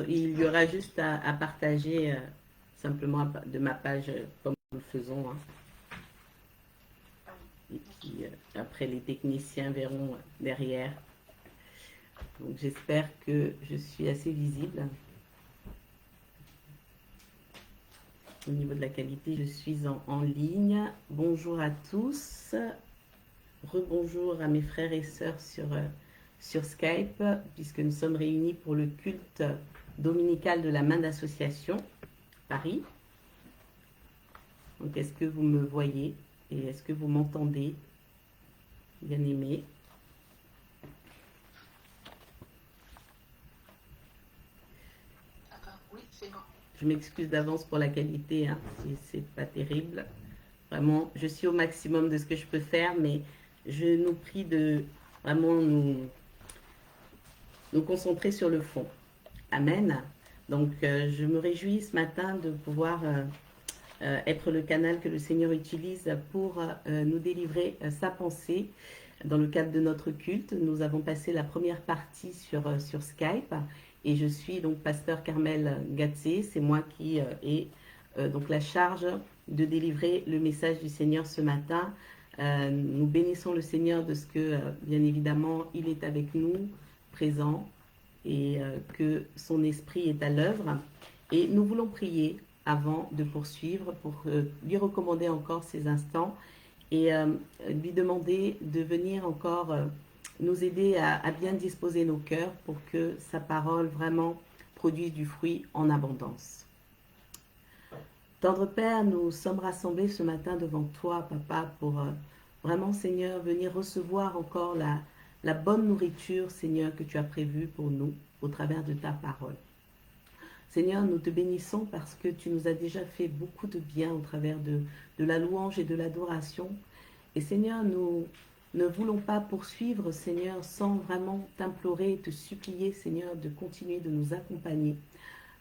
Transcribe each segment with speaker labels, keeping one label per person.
Speaker 1: Il y aura juste à partager simplement de ma page comme nous le faisons, hein. Et puis après, les techniciens verront derrière. Donc j'espère que je suis assez visible. Au niveau de la qualité, je suis en ligne. Bonjour à tous. Rebonjour à mes frères et sœurs sur Skype, puisque nous sommes réunis pour le culte dominical de la main d'association, Paris. Donc, est-ce que vous me voyez et est-ce que vous m'entendez, bien aimé?
Speaker 2: Oui, c'est bon.
Speaker 1: Je m'excuse d'avance pour la qualité, hein, si c'est pas terrible. Vraiment, je suis au maximum de ce que je peux faire, mais je nous prie de vraiment nous concentrer sur le fond. Amen. Donc, je me réjouis ce matin de pouvoir être le canal que le Seigneur utilise pour nous délivrer sa pensée. Dans le cadre de notre culte, nous avons passé la première partie sur Skype et je suis donc pasteur Carmel Gatsé. C'est moi qui ai donc la charge de délivrer le message du Seigneur ce matin. Nous bénissons le Seigneur de ce que, bien évidemment, il est avec nous, présent, et que son esprit est à l'œuvre. Et nous voulons prier avant de poursuivre pour lui recommander encore ces instants et lui demander de venir encore nous aider à bien disposer nos cœurs pour que sa parole vraiment produise du fruit en abondance. Tendre Père, nous sommes rassemblés ce matin devant toi, Papa, pour vraiment, Seigneur, venir recevoir encore la bonne nourriture, Seigneur, que tu as prévue pour nous au travers de ta parole. Seigneur, nous te bénissons parce que tu nous as déjà fait beaucoup de bien au travers de la louange et de l'adoration. Et Seigneur, nous ne voulons pas poursuivre, Seigneur, sans vraiment t'implorer et te supplier, Seigneur, de continuer de nous accompagner,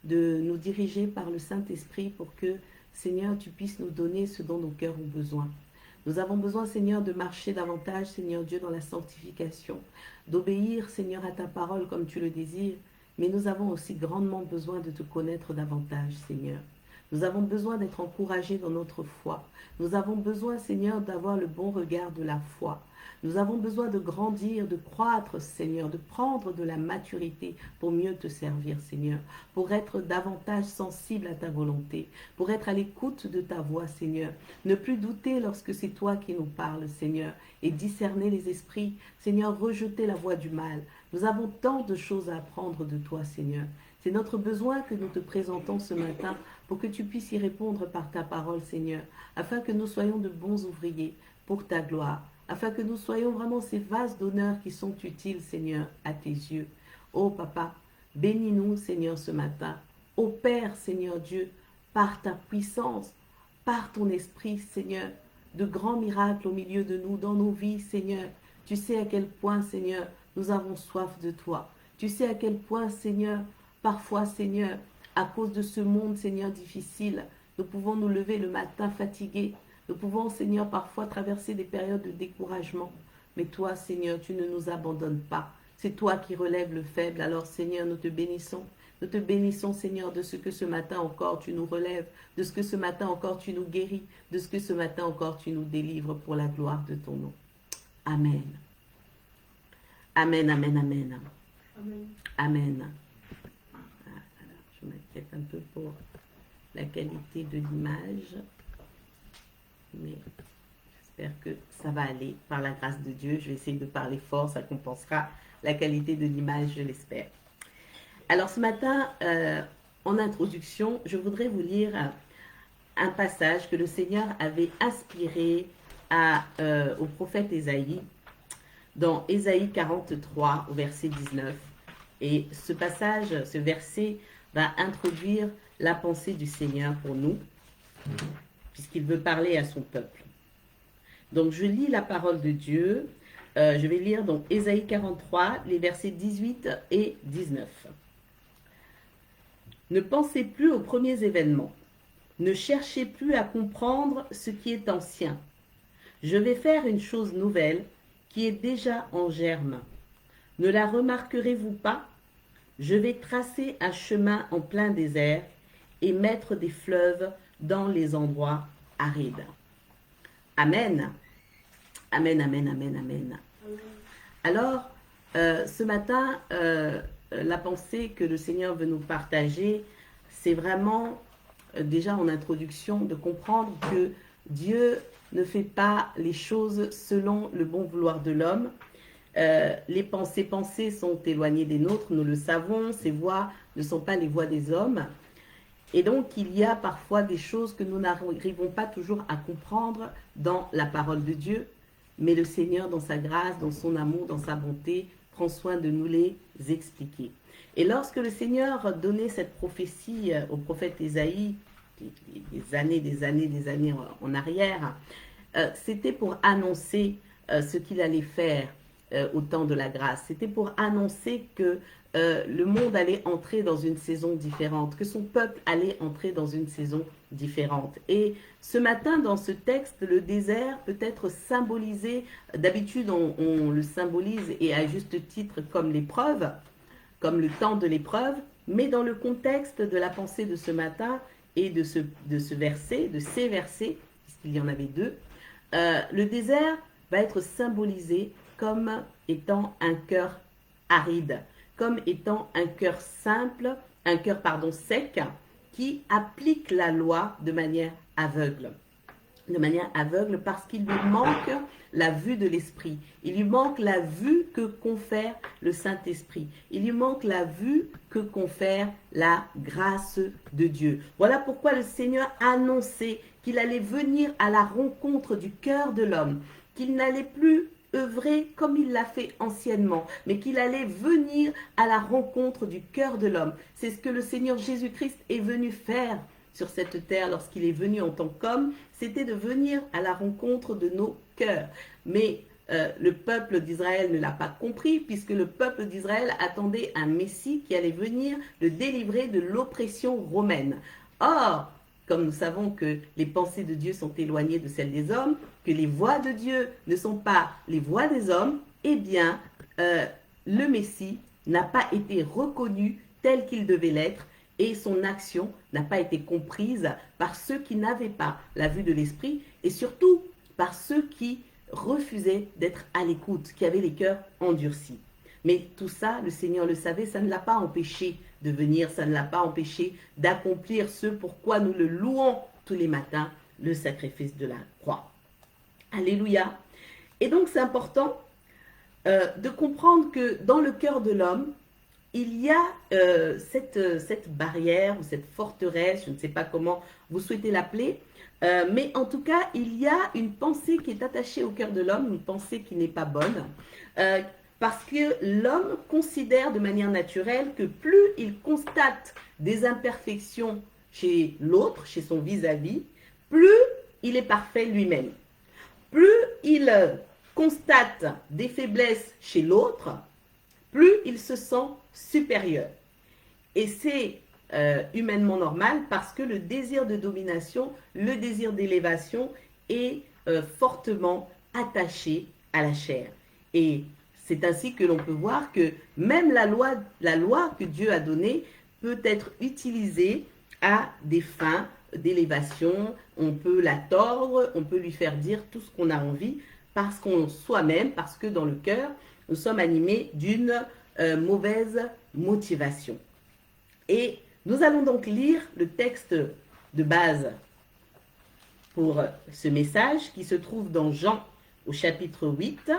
Speaker 1: de nous diriger par le Saint-Esprit pour que, Seigneur, tu puisses nous donner ce dont nos cœurs ont besoin. Nous avons besoin, Seigneur, de marcher davantage, Seigneur Dieu, dans la sanctification, d'obéir, Seigneur, à ta parole comme tu le désires, mais nous avons aussi grandement besoin de te connaître davantage, Seigneur. Nous avons besoin d'être encouragés dans notre foi. Nous avons besoin, Seigneur, d'avoir le bon regard de la foi. Nous avons besoin de grandir, de croître, Seigneur, de prendre de la maturité pour mieux te servir, Seigneur, pour être davantage sensible à ta volonté, pour être à l'écoute de ta voix, Seigneur. Ne plus douter lorsque c'est toi qui nous parles, Seigneur, et discerner les esprits. Seigneur, rejeter la voie du mal. Nous avons tant de choses à apprendre de toi, Seigneur. C'est notre besoin que nous te présentons ce matin pour que tu puisses y répondre par ta parole, Seigneur, afin que nous soyons de bons ouvriers pour ta gloire, afin que nous soyons vraiment ces vases d'honneur qui sont utiles, Seigneur, à tes yeux. Oh Papa, bénis-nous, Seigneur, ce matin. Opère, Seigneur Dieu, par ta puissance, par ton esprit, Seigneur, de grands miracles au milieu de nous, dans nos vies, Seigneur. Tu sais à quel point, Seigneur, nous avons soif de toi. Tu sais à quel point, Seigneur, parfois, Seigneur, à cause de ce monde, Seigneur, difficile, nous pouvons nous lever le matin fatigués. Nous pouvons, Seigneur, parfois traverser des périodes de découragement. Mais toi, Seigneur, tu ne nous abandonnes pas. C'est toi qui relèves le faible. Alors, Seigneur, nous te bénissons. Nous te bénissons, Seigneur, de ce que ce matin encore tu nous relèves, de ce que ce matin encore tu nous guéris, de ce que ce matin encore tu nous délivres pour la gloire de ton nom. Amen. Amen, amen, amen.
Speaker 2: Amen.
Speaker 1: Amen. Alors, je m'inquiète un peu pour la qualité de l'image, mais j'espère que ça va aller par la grâce de Dieu. Je vais essayer de parler fort, ça compensera la qualité de l'image, je l'espère. Alors ce matin, en introduction, je voudrais vous lire un passage que le Seigneur avait inspiré au prophète Ésaïe, dans Ésaïe 43, au verset 19. Et ce passage, ce verset, va introduire la pensée du Seigneur pour nous, puisqu'il veut parler à son peuple. Donc je lis la parole de Dieu. Je vais lire donc Ésaïe 43, les versets 18 et 19. Ne pensez plus aux premiers événements. Ne cherchez plus à comprendre ce qui est ancien. Je vais faire une chose nouvelle qui est déjà en germe. Ne la remarquerez-vous pas? Je vais tracer un chemin en plein désert et mettre des fleuves dans les endroits arides. Amen. Amen, amen, amen, amen. Alors, ce matin, la pensée que le Seigneur veut nous partager, c'est vraiment, déjà en introduction, de comprendre que Dieu ne fait pas les choses selon le bon vouloir de l'homme. Ses pensées sont éloignées des nôtres, nous le savons, ses voies ne sont pas les voies des hommes. Et donc, il y a parfois des choses que nous n'arrivons pas toujours à comprendre dans la parole de Dieu, mais le Seigneur, dans sa grâce, dans son amour, dans sa bonté, prend soin de nous les expliquer. Et lorsque le Seigneur donnait cette prophétie au prophète Ésaïe, des années en arrière, c'était pour annoncer ce qu'il allait faire au temps de la grâce. C'était pour annoncer que le monde allait entrer dans une saison différente, que son peuple allait entrer dans une saison différente. Et ce matin, dans ce texte, le désert peut être symbolisé, d'habitude on le symbolise et à juste titre comme l'épreuve, comme le temps de l'épreuve, mais dans le contexte de la pensée de ce matin et de ces versets, puisqu'il y en avait deux, le désert va être symbolisé comme étant un cœur aride, comme étant un cœur simple, sec, qui applique la loi de manière aveugle. De manière aveugle parce qu'il lui manque la vue de l'esprit. Il lui manque la vue que confère le Saint-Esprit. Il lui manque la vue que confère la grâce de Dieu. Voilà pourquoi le Seigneur annonçait qu'il allait venir à la rencontre du cœur de l'homme, qu'il n'allait plus œuvrer comme il l'a fait anciennement, mais qu'il allait venir à la rencontre du cœur de l'homme. C'est ce que le Seigneur Jésus-Christ est venu faire sur cette terre lorsqu'il est venu en tant qu'homme, c'était de venir à la rencontre de nos cœurs. Mais le peuple d'Israël ne l'a pas compris, puisque le peuple d'Israël attendait un Messie qui allait venir le délivrer de l'oppression romaine. Or, comme nous savons que les pensées de Dieu sont éloignées de celles des hommes, que les voies de Dieu ne sont pas les voies des hommes, eh bien, le Messie n'a pas été reconnu tel qu'il devait l'être et son action n'a pas été comprise par ceux qui n'avaient pas la vue de l'esprit et surtout par ceux qui refusaient d'être à l'écoute, qui avaient les cœurs endurcis. Mais tout ça, le Seigneur le savait, ça ne l'a pas empêché de venir, ça ne l'a pas empêché d'accomplir ce pourquoi nous le louons tous les matins, le sacrifice de la croix. Alléluia. Et donc c'est important de comprendre que dans le cœur de l'homme, il y a cette barrière ou cette forteresse, je ne sais pas comment vous souhaitez l'appeler, mais en tout cas, il y a une pensée qui est attachée au cœur de l'homme, une pensée qui n'est pas bonne, parce que l'homme considère de manière naturelle que plus il constate des imperfections chez l'autre, chez son vis-à-vis, plus il est parfait lui-même. Plus il constate des faiblesses chez l'autre, plus il se sent supérieur. Et c'est humainement normal parce que le désir de domination, le désir d'élévation est fortement attaché à la chair. Et c'est ainsi que l'on peut voir que même la loi que Dieu a donnée peut être utilisée à des fins d'élévation. On peut la tordre, on peut lui faire dire tout ce qu'on a envie parce que dans le cœur, nous sommes animés d'une mauvaise motivation. Et nous allons donc lire le texte de base pour ce message qui se trouve dans Jean au chapitre 8,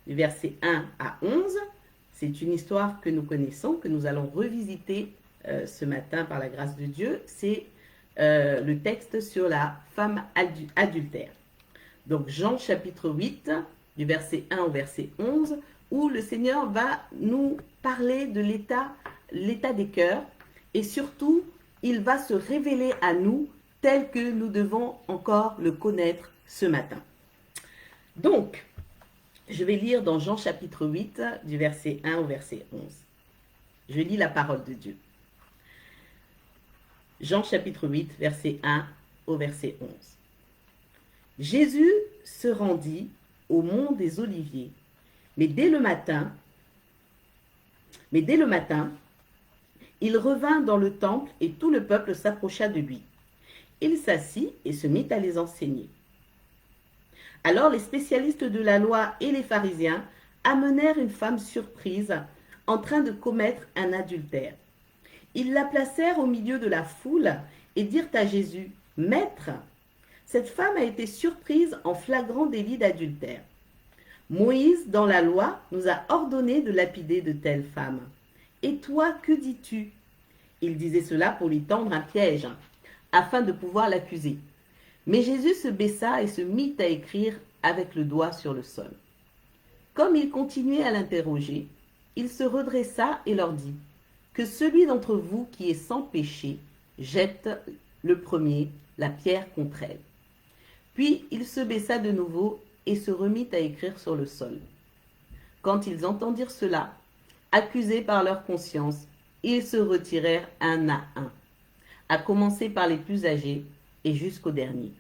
Speaker 1: du verset 1 à 11. C'est une histoire que nous connaissons, que nous allons revisiter ce matin par la grâce de Dieu. C'est le texte sur la femme adultère. Donc Jean chapitre 8, du verset 1 au verset 11, où le Seigneur va nous parler de l'état des cœurs et surtout, il va se révéler à nous tel que nous devons encore le connaître ce matin. Donc, je vais lire dans Jean chapitre 8, du verset 1 au verset 11. Je lis la parole de Dieu. Jean chapitre 8, verset 1 au verset 11. Jésus se rendit au mont des Oliviers, mais dès le matin, il revint dans le temple et tout le peuple s'approcha de lui. Il s'assit et se mit à les enseigner. Alors les spécialistes de la loi et les pharisiens amenèrent une femme surprise en train de commettre un adultère. Ils la placèrent au milieu de la foule et dirent à Jésus, « Maître, cette femme a été surprise en flagrant délit d'adultère. Moïse, dans la loi, nous a ordonné de lapider de telles femmes. Et toi, que dis-tu » Il disait cela pour lui tendre un piège, afin de pouvoir l'accuser. Mais Jésus se baissa et se mit à écrire avec le doigt sur le sol. Comme il continuait à l'interroger, il se redressa et leur dit, « Que celui d'entre vous qui est sans péché jette le premier la pierre contre elle. » Puis il se baissa de nouveau et se remit à écrire sur le sol. Quand ils entendirent cela, accusés par leur conscience, ils se retirèrent un à un, à commencer par les plus âgés et jusqu'au dernier.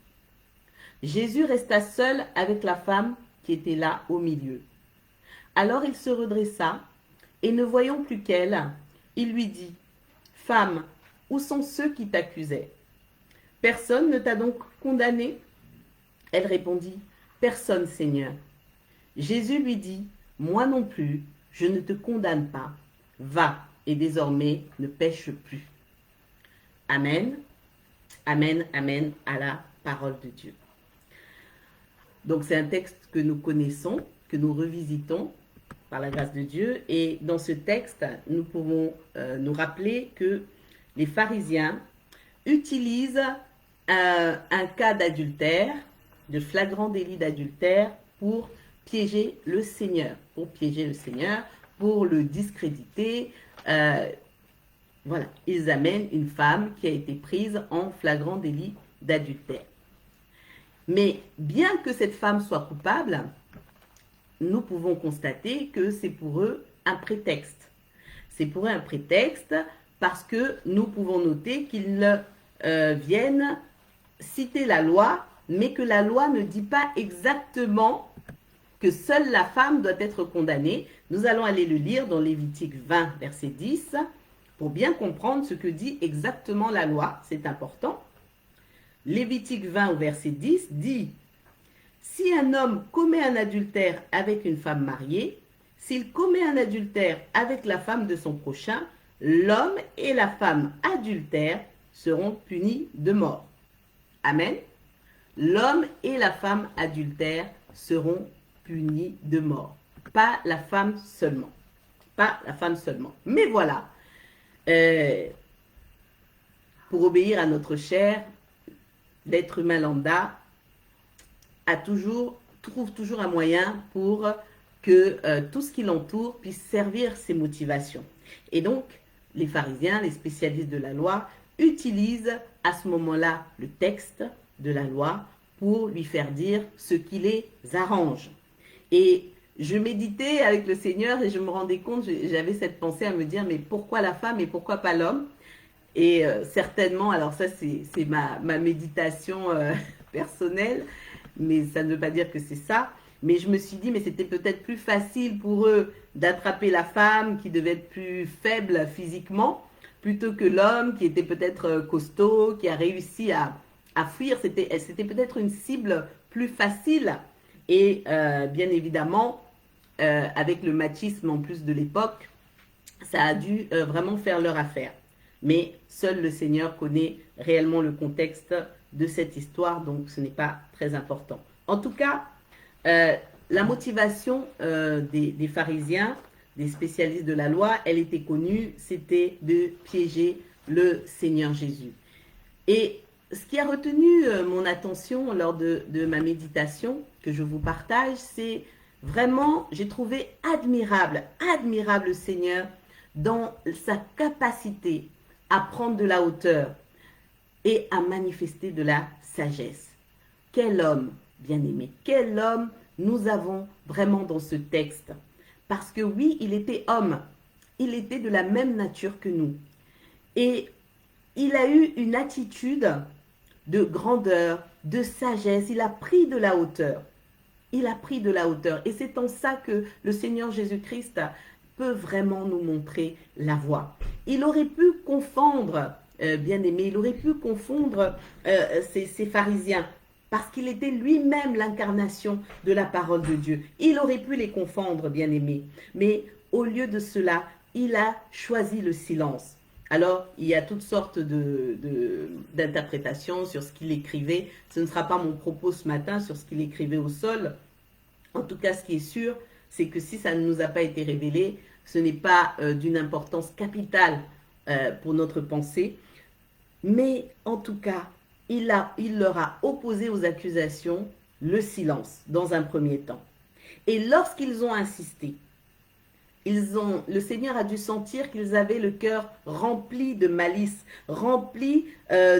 Speaker 1: Jésus resta seul avec la femme qui était là au milieu. Alors il se redressa et ne voyant plus qu'elle, il lui dit, « Femme, où sont ceux qui t'accusaient? Personne ne t'a donc condamné ?» Elle répondit, « Personne, Seigneur. » Jésus lui dit, « Moi non plus, je ne te condamne pas. Va, et désormais ne pêche plus. » Amen, amen, amen à la parole de Dieu. Donc c'est un texte que nous connaissons, que nous revisitons par la grâce de Dieu. Et dans ce texte, nous pouvons nous rappeler que les pharisiens utilisent un cas d'adultère, de flagrant délit d'adultère pour piéger le Seigneur, pour le discréditer. Voilà, ils amènent une femme qui a été prise en flagrant délit d'adultère. Mais bien que cette femme soit coupable, nous pouvons constater que c'est pour eux un prétexte. C'est pour eux un prétexte parce que nous pouvons noter qu'ils viennent citer la loi, mais que la loi ne dit pas exactement que seule la femme doit être condamnée. Nous allons aller le lire dans Lévitique 20, verset 10, pour bien comprendre ce que dit exactement la loi. C'est important. Lévitique 20 au verset 10 dit « Si un homme commet un adultère avec une femme mariée, s'il commet un adultère avec la femme de son prochain, l'homme et la femme adultères seront punis de mort. » Amen. L'homme et la femme adultères seront punis de mort. Pas la femme seulement. Pas la femme seulement. Mais voilà, pour obéir à notre chair, l'être humain lambda trouve toujours un moyen pour que tout ce qui l'entoure puisse servir ses motivations. Et donc, les pharisiens, les spécialistes de la loi, utilisent à ce moment-là le texte de la loi pour lui faire dire ce qui les arrange. Et je méditais avec le Seigneur et je me rendais compte, j'avais cette pensée à me dire, mais pourquoi la femme et pourquoi pas l'homme? Et certainement, alors ça c'est ma méditation personnelle, mais ça ne veut pas dire que c'est ça. Mais je me suis dit, mais c'était peut-être plus facile pour eux d'attraper la femme qui devait être plus faible physiquement, plutôt que l'homme qui était peut-être costaud, qui a réussi à fuir. C'était peut-être une cible plus facile. Et bien évidemment, avec le machisme en plus de l'époque, ça a dû vraiment faire leur affaire. Mais seul le Seigneur connaît réellement le contexte de cette histoire, donc ce n'est pas très important. En tout cas, la motivation des pharisiens, des spécialistes de la loi, elle était connue, c'était de piéger le Seigneur Jésus. Et ce qui a retenu mon attention lors de ma méditation, que je vous partage, c'est vraiment, j'ai trouvé admirable le Seigneur dans sa capacité à prendre de la hauteur et à manifester de la sagesse. Quel homme, bien-aimé, quel homme nous avons vraiment dans ce texte. Parce que oui, il était homme, il était de la même nature que nous. Et il a eu une attitude de grandeur, de sagesse, il a pris de la hauteur. Il a pris de la hauteur. Et c'est en ça que le Seigneur Jésus-Christ peut vraiment nous montrer la voie. Il aurait pu confondre, bien-aimé, il aurait pu confondre ces pharisiens, parce qu'il était lui-même l'incarnation de la parole de Dieu. Il aurait pu les confondre, bien-aimé, mais au lieu de cela, il a choisi le silence. Alors, il y a toutes sortes d'interprétations sur ce qu'il écrivait. Ce ne sera pas mon propos ce matin sur ce qu'il écrivait au sol. En tout cas, ce qui est sûr, c'est que si ça ne nous a pas été révélé, ce n'est pas d'une importance capitale pour notre pensée. Mais en tout cas, il leur a opposé aux accusations le silence dans un premier temps. Et lorsqu'ils ont insisté, le Seigneur a dû sentir qu'ils avaient le cœur rempli de malice, rempli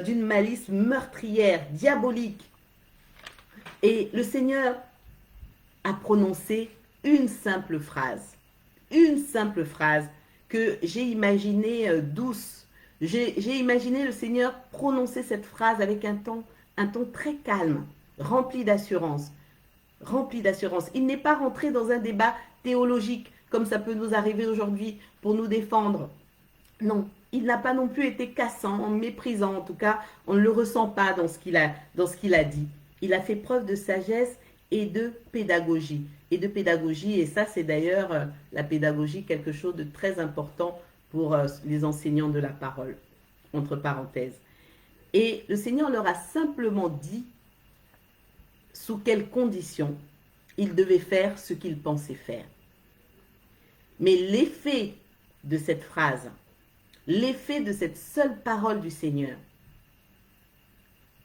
Speaker 1: d'une malice meurtrière, diabolique. Et le Seigneur a prononcé une simple phrase que j'ai imaginée douce. J'ai imaginé le Seigneur prononcer cette phrase avec un ton très calme, rempli d'assurance. Il n'est pas rentré dans un débat théologique, comme ça peut nous arriver aujourd'hui, pour nous défendre. Non, il n'a pas non plus été cassant, méprisant, en tout cas, on ne le ressent pas dans ce qu'il a dit. Il a fait preuve de sagesse et de pédagogie. Et ça, c'est d'ailleurs la pédagogie, quelque chose de très important pour les enseignants de la parole, entre parenthèses. Et le Seigneur leur a simplement dit sous quelles conditions ils devaient faire ce qu'ils pensaient faire. Mais l'effet de cette phrase, l'effet de cette seule parole du Seigneur,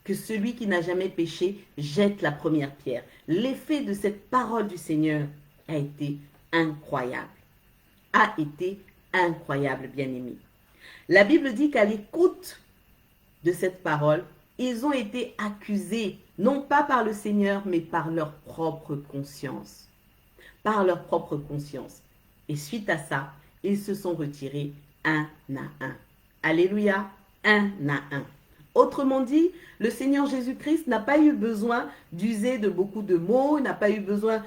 Speaker 1: que celui qui n'a jamais péché jette la première pierre. L'effet de cette parole du Seigneur a été incroyable. Bien-aimés. La Bible dit qu'à l'écoute de cette parole, ils ont été accusés, non pas par le Seigneur, mais par leur propre conscience. Et suite à ça, ils se sont retirés un à un. Alléluia, un à un. Autrement dit, le Seigneur Jésus-Christ n'a pas eu besoin d'user de beaucoup de mots, il n'a pas eu besoin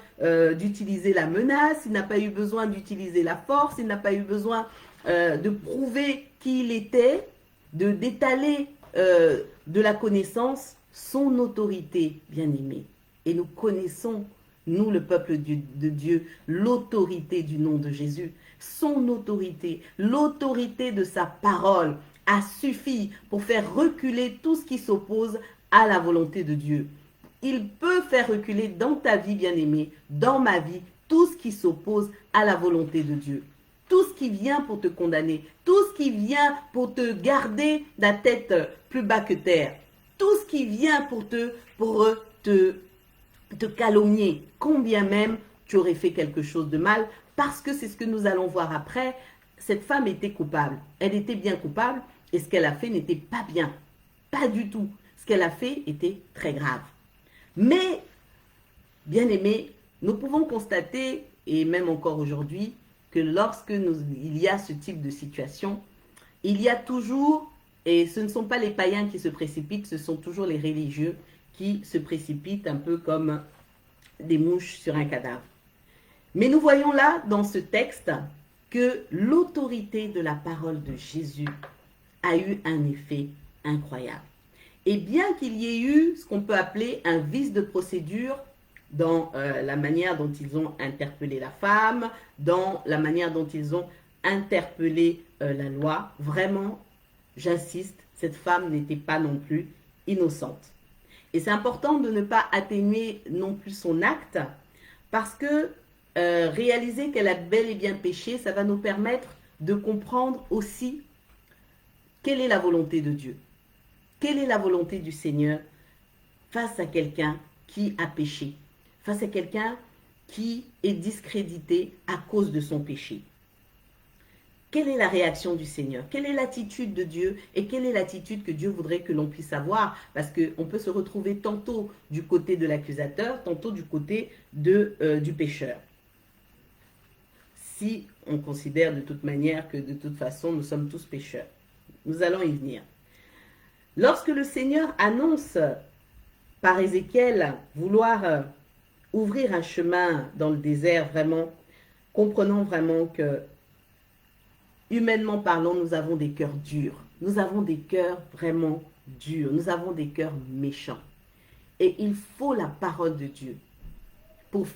Speaker 1: d'utiliser la menace, il n'a pas eu besoin d'utiliser la force, il n'a pas eu besoin de prouver qui il était, d'étaler de la connaissance, son autorité, bien-aimé. Et nous connaissons, nous le peuple de Dieu, l'autorité du nom de Jésus, son autorité, l'autorité de sa parole a suffi pour faire reculer tout ce qui s'oppose à la volonté de Dieu. Il peut faire reculer dans ta vie, bien-aimé, dans ma vie, tout ce qui s'oppose à la volonté de Dieu. Tout ce qui vient pour te condamner, tout ce qui vient pour te garder la tête plus bas que terre, tout ce qui vient pour te calomnier, combien même tu aurais fait quelque chose de mal, parce que c'est ce que nous allons voir après. Cette femme était coupable, elle était bien coupable, et ce qu'elle a fait n'était pas bien, pas du tout. Ce qu'elle a fait était très grave. Mais, bien aimé, nous pouvons constater, et même encore aujourd'hui, que lorsque il y a ce type de situation, il y a toujours, et ce ne sont pas les païens qui se précipitent, ce sont toujours les religieux qui se précipitent un peu comme des mouches sur un cadavre. Mais nous voyons là, dans ce texte, que l'autorité de la parole de Jésus a eu un effet incroyable. Et bien qu'il y ait eu ce qu'on peut appeler un vice de procédure dans la manière dont ils ont interpellé la femme, dans la manière dont ils ont interpellé la loi, vraiment, j'insiste, cette femme n'était pas non plus innocente. Et c'est important de ne pas atténuer non plus son acte, parce que réaliser qu'elle a bel et bien péché, ça va nous permettre de comprendre aussi quelle est la volonté de Dieu. Quelle est la volonté du Seigneur face à quelqu'un qui a péché, face à quelqu'un qui est discrédité à cause de son péché. Quelle est la réaction du Seigneur? Quelle est l'attitude de Dieu? Et quelle est l'attitude que Dieu voudrait que l'on puisse avoir? Parce qu'on peut se retrouver tantôt du côté de l'accusateur, tantôt du côté du pécheur. Si on considère de toute manière que de toute façon nous sommes tous pécheurs. Nous allons y venir. Lorsque le Seigneur annonce par Ézéchiel vouloir ouvrir un chemin dans le désert, vraiment, comprenons vraiment que Humainement parlant, nous avons des cœurs durs. Nous avons des cœurs vraiment durs. Nous avons des cœurs méchants. Et il faut la parole de Dieu pour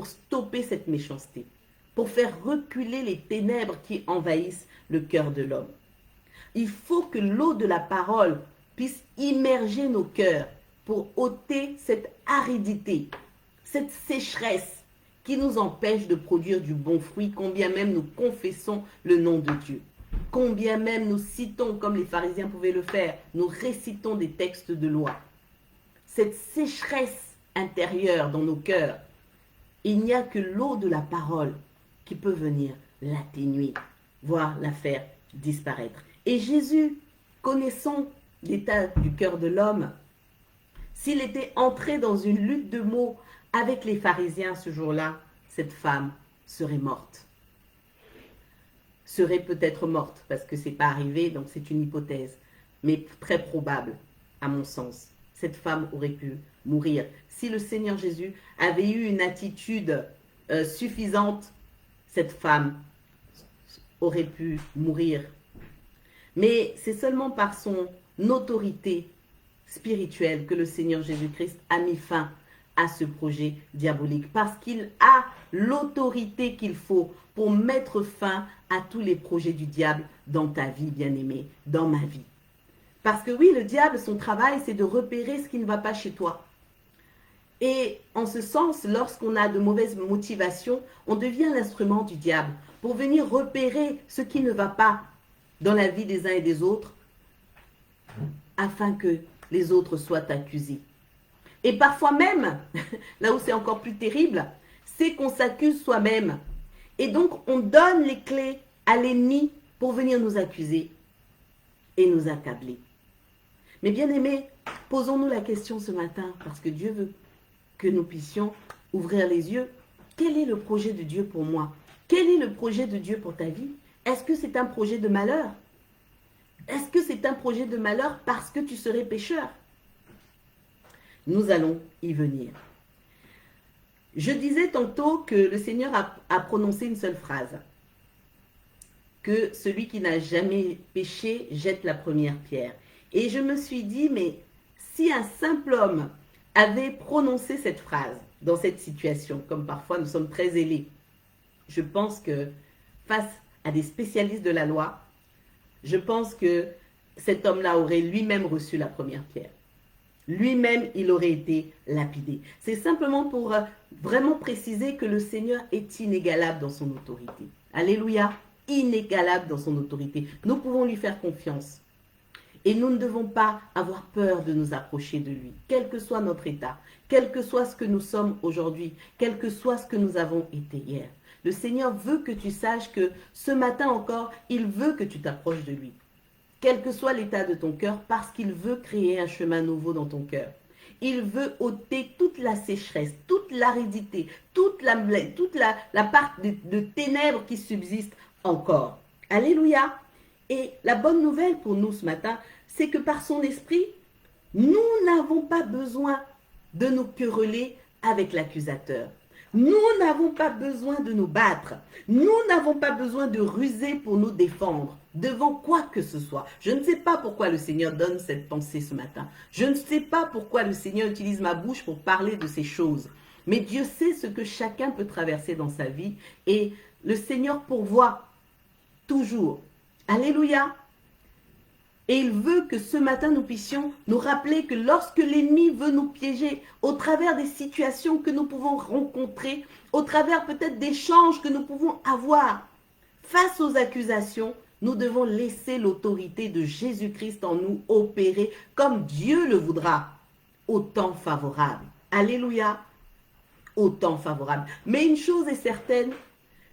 Speaker 1: stopper cette méchanceté, pour faire reculer les ténèbres qui envahissent le cœur de l'homme. Il faut que l'eau de la parole puisse immerger nos cœurs pour ôter cette aridité, cette sécheresse qui nous empêche de produire du bon fruit, combien même nous confessons le nom de Dieu. Combien même nous citons, comme les pharisiens pouvaient le faire, nous récitons des textes de loi. Cette sécheresse intérieure dans nos cœurs, il n'y a que l'eau de la parole qui peut venir l'atténuer, voire la faire disparaître. Et Jésus, connaissant l'état du cœur de l'homme, s'il était entré dans une lutte de mots avec les pharisiens ce jour-là, cette femme serait morte. Serait peut-être morte, parce que ce n'est pas arrivé, donc c'est une hypothèse, mais très probable, à mon sens. Cette femme aurait pu mourir. Si le Seigneur Jésus avait eu une attitude suffisante, cette femme aurait pu mourir. Mais c'est seulement par son autorité spirituelle que le Seigneur Jésus-Christ a mis fin à ce projet diabolique, parce qu'il a l'autorité qu'il faut pour mettre fin à tous les projets du diable dans ta vie, bien-aimée, dans ma vie. Parce que oui, le diable, son travail, c'est de repérer ce qui ne va pas chez toi. Et en ce sens, lorsqu'on a de mauvaises motivations, on devient l'instrument du diable pour venir repérer ce qui ne va pas dans la vie des uns et des autres, afin que les autres soient accusés. Et parfois même, là où c'est encore plus terrible, c'est qu'on s'accuse soi-même. Et donc, on donne les clés à l'ennemi pour venir nous accuser et nous accabler. Mais bien aimés, posons-nous la question ce matin, parce que Dieu veut que nous puissions ouvrir les yeux. Quel est le projet de Dieu pour moi? Quel est le projet de Dieu pour ta vie? Est-ce que c'est un projet de malheur? Est-ce que c'est un projet de malheur parce que tu serais pécheur? Nous allons y venir. Je disais tantôt que le Seigneur a prononcé une seule phrase. Que celui qui n'a jamais péché jette la première pierre. Et je me suis dit, mais si un simple homme avait prononcé cette phrase dans cette situation, comme parfois nous sommes très zélés, je pense que face à des spécialistes de la loi, je pense que cet homme-là aurait lui-même reçu la première pierre. Lui-même, il aurait été lapidé. C'est simplement pour vraiment préciser que le Seigneur est inégalable dans son autorité. Alléluia, inégalable dans son autorité. Nous pouvons lui faire confiance. Et nous ne devons pas avoir peur de nous approcher de lui, quel que soit notre état, quel que soit ce que nous sommes aujourd'hui, quel que soit ce que nous avons été hier. Le Seigneur veut que tu saches que ce matin encore, il veut que tu t'approches de lui. Quel que soit l'état de ton cœur, parce qu'il veut créer un chemin nouveau dans ton cœur. Il veut ôter toute la sécheresse, toute l'aridité, toute la part de ténèbres qui subsiste encore. Alléluia. Et la bonne nouvelle pour nous ce matin, c'est que par son esprit, nous n'avons pas besoin de nous quereller avec l'accusateur. Nous n'avons pas besoin de nous battre. Nous n'avons pas besoin de ruser pour nous défendre devant quoi que ce soit. Je ne sais pas pourquoi le Seigneur donne cette pensée ce matin. Je ne sais pas pourquoi le Seigneur utilise ma bouche pour parler de ces choses. Mais Dieu sait ce que chacun peut traverser dans sa vie et le Seigneur pourvoit toujours. Alléluia. Et il veut que ce matin, nous puissions nous rappeler que lorsque l'ennemi veut nous piéger, au travers des situations que nous pouvons rencontrer, au travers peut-être d'échanges que nous pouvons avoir, face aux accusations, nous devons laisser l'autorité de Jésus-Christ en nous opérer comme Dieu le voudra, au temps favorable. Alléluia, au temps favorable. Mais une chose est certaine,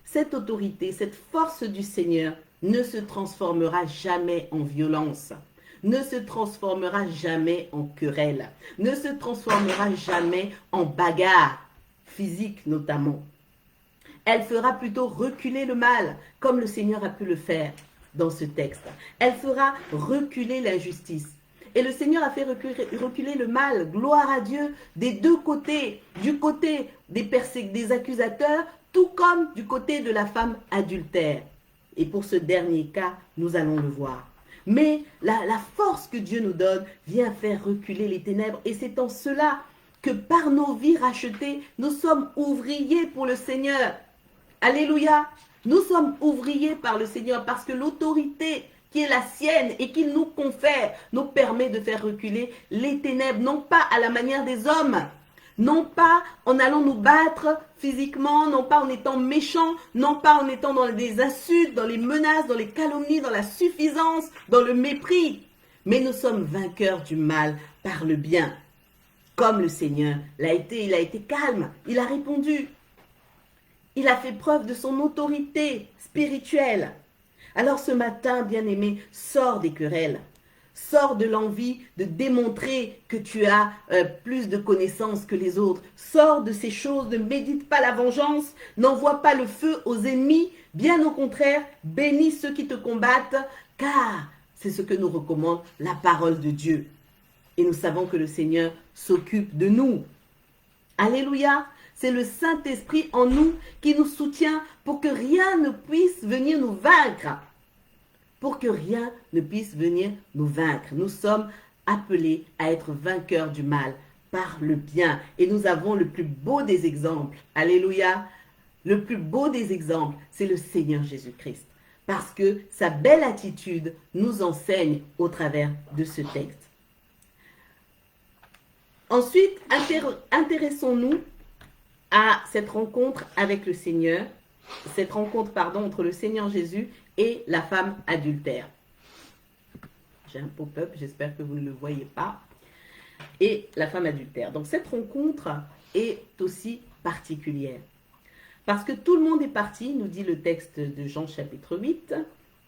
Speaker 1: cette autorité, cette force du Seigneur, ne se transformera jamais en violence, ne se transformera jamais en querelle, ne se transformera jamais en bagarre physique notamment. Elle fera plutôt reculer le mal, comme le Seigneur a pu le faire dans ce texte. Elle fera reculer l'injustice. Et le Seigneur a fait reculer le mal, gloire à Dieu, des deux côtés, du côté des accusateurs, tout comme du côté de la femme adultère. Et pour ce dernier cas, nous allons le voir. Mais la force que Dieu nous donne vient faire reculer les ténèbres. Et c'est en cela que par nos vies rachetées, nous sommes ouvriers pour le Seigneur. Alléluia. Nous sommes ouvriers par le Seigneur parce que l'autorité qui est la sienne et qu'il nous confère nous permet de faire reculer les ténèbres, non pas à la manière des hommes, non pas en allant nous battre physiquement, non pas en étant méchants, non pas en étant dans des insultes, dans les menaces, dans les calomnies, dans la suffisance, dans le mépris. Mais nous sommes vainqueurs du mal par le bien. Comme le Seigneur l'a été, il a été calme, il a répondu. Il a fait preuve de son autorité spirituelle. Alors ce matin, bien-aimé, sors des querelles. Sors de l'envie de démontrer que tu as plus de connaissances que les autres. Sors de ces choses, ne médite pas la vengeance, n'envoie pas le feu aux ennemis. Bien au contraire, bénis ceux qui te combattent, car c'est ce que nous recommande la parole de Dieu. Et nous savons que le Seigneur s'occupe de nous. Alléluia! C'est le Saint-Esprit en nous qui nous soutient pour que rien ne puisse venir nous vaincre. Pour que rien ne puisse venir nous vaincre. Nous sommes appelés à être vainqueurs du mal par le bien. Et nous avons le plus beau des exemples. Alléluia. Le plus beau des exemples, c'est le Seigneur Jésus-Christ. Parce que sa belle attitude nous enseigne au travers de ce texte. Ensuite, intéressons-nous à cette rencontre avec le Seigneur, cette rencontre, entre le Seigneur Jésus et la femme adultère. J'ai un pop-up, j'espère que vous ne le voyez pas. Et la femme adultère. Donc cette rencontre est aussi particulière. Parce que tout le monde est parti, nous dit le texte de Jean chapitre 8.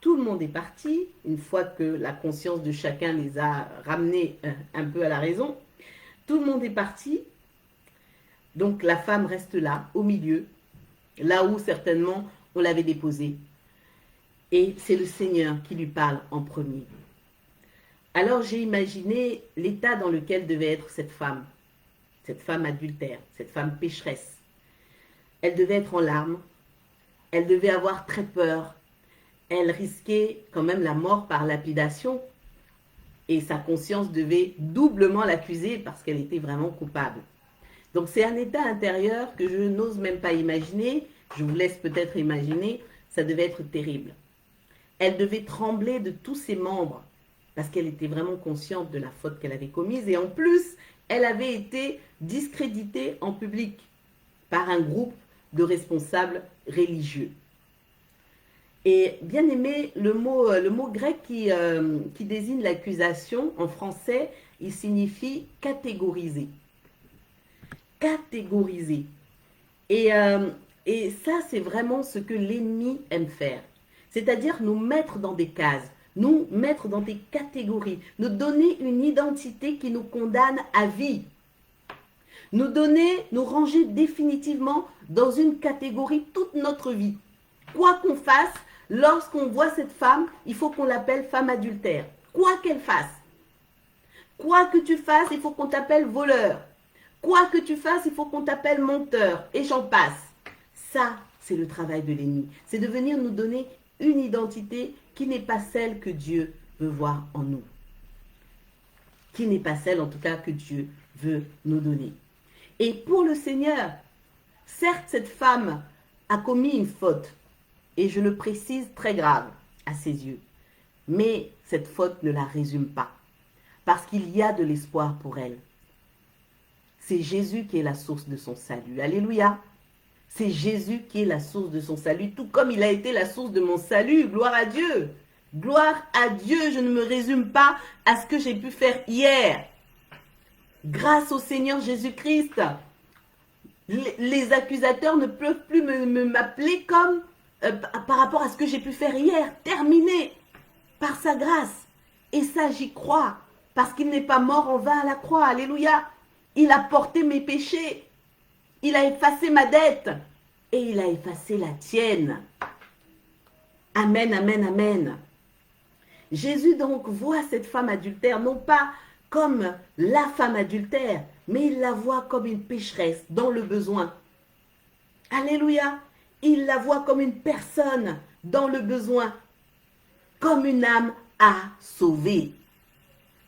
Speaker 1: Tout le monde est parti, une fois que la conscience de chacun les a ramenés un peu à la raison. Tout le monde est parti. Donc la femme reste là, au milieu, là où certainement on l'avait déposée. Et c'est le Seigneur qui lui parle en premier. Alors j'ai imaginé l'état dans lequel devait être cette femme adultère, cette femme pécheresse. Elle devait être en larmes, elle devait avoir très peur, elle risquait quand même la mort par lapidation et sa conscience devait doublement l'accuser parce qu'elle était vraiment coupable. Donc c'est un état intérieur que je n'ose même pas imaginer, je vous laisse peut-être imaginer, ça devait être terrible. Elle devait trembler de tous ses membres parce qu'elle était vraiment consciente de la faute qu'elle avait commise et en plus, elle avait été discréditée en public par un groupe de responsables religieux. Et bien aimé, le mot grec qui désigne l'accusation en français, il signifie catégoriser. Catégoriser. Et ça, c'est vraiment ce que l'ennemi aime faire. C'est-à-dire nous mettre dans des cases, nous mettre dans des catégories, nous donner une identité qui nous condamne à vie. Nous ranger définitivement dans une catégorie toute notre vie. Quoi qu'on fasse, lorsqu'on voit cette femme, il faut qu'on l'appelle femme adultère. Quoi qu'elle fasse. Quoi que tu fasses, il faut qu'on t'appelle voleur. Quoi que tu fasses, il faut qu'on t'appelle menteur. Et j'en passe. Ça, c'est le travail de l'ennemi. C'est de venir nous donner une identité qui n'est pas celle que Dieu veut voir en nous. Qui n'est pas celle, en tout cas, que Dieu veut nous donner. Et pour le Seigneur, certes, cette femme a commis une faute. Et je le précise, très grave à ses yeux. Mais cette faute ne la résume pas. Parce qu'il y a de l'espoir pour elle. C'est Jésus qui est la source de son salut. Alléluia. C'est Jésus qui est la source de son salut, tout comme il a été la source de mon salut. Gloire à Dieu. Gloire à Dieu. Je ne me résume pas à ce que j'ai pu faire hier. Grâce au Seigneur Jésus-Christ, les accusateurs ne peuvent plus m'appeler comme par rapport à ce que j'ai pu faire hier. Terminé par sa grâce. Et ça, j'y crois. Parce qu'il n'est pas mort en vain à la croix. Alléluia. Il a porté mes péchés. Il a effacé ma dette. Et il a effacé la tienne. Amen, amen, amen. Jésus donc voit cette femme adultère, non pas comme la femme adultère, mais il la voit comme une pécheresse dans le besoin. Alléluia. Il la voit comme une personne dans le besoin, comme une âme à sauver.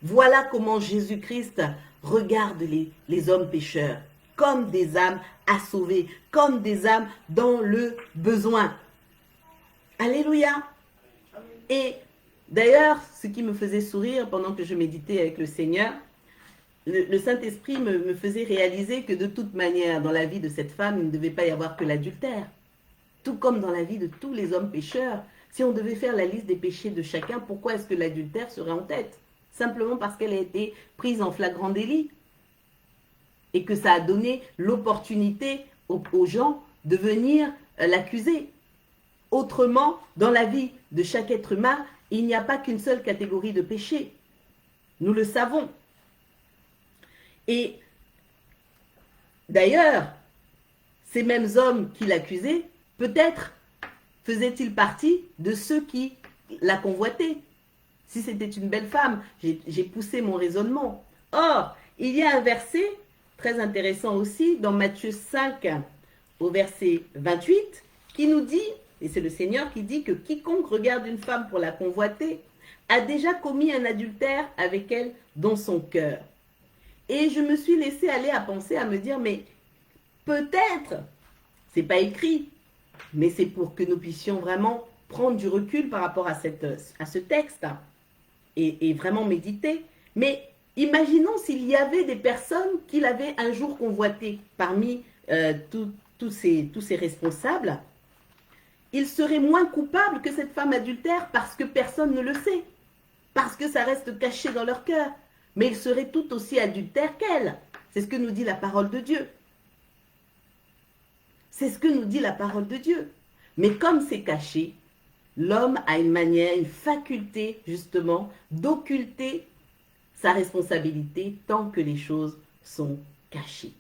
Speaker 1: Voilà comment Jésus-Christ regarde les hommes pécheurs, comme des âmes à sauver, comme des âmes dans le besoin. Alléluia. Et d'ailleurs, ce qui me faisait sourire pendant que je méditais avec le Seigneur, le Saint-Esprit me faisait réaliser que de toute manière, dans la vie de cette femme, il ne devait pas y avoir que l'adultère. Tout comme dans la vie de tous les hommes pécheurs, si on devait faire la liste des péchés de chacun, pourquoi est-ce que l'adultère serait en tête? Simplement parce qu'elle a été prise en flagrant délit. Et que ça a donné l'opportunité aux gens de venir l'accuser. Autrement, dans la vie de chaque être humain, il n'y a pas qu'une seule catégorie de péché. Nous le savons. Et d'ailleurs, ces mêmes hommes qui l'accusaient, peut-être faisaient-ils partie de ceux qui la convoitaient. Si c'était une belle femme, j'ai poussé mon raisonnement. Or, il y a un verset très intéressant aussi dans Matthieu 5 au verset 28 qui nous dit, et c'est le Seigneur qui dit que quiconque regarde une femme pour la convoiter a déjà commis un adultère avec elle dans son cœur. Et je me suis laissé aller à penser, à me dire, mais peut-être, c'est pas écrit, mais c'est pour que nous puissions vraiment prendre du recul par rapport à ce texte et vraiment méditer. Mais imaginons s'il y avait des personnes qui l'avaient un jour convoité parmi tous ces responsables, ils seraient moins coupables que cette femme adultère parce que personne ne le sait, parce que ça reste caché dans leur cœur. Mais ils seraient tout aussi adultères qu'elle. C'est ce que nous dit la parole de Dieu. C'est ce que nous dit la parole de Dieu. Mais comme c'est caché, l'homme a une manière, une faculté justement d'occulter sa responsabilité tant que les choses sont cachées.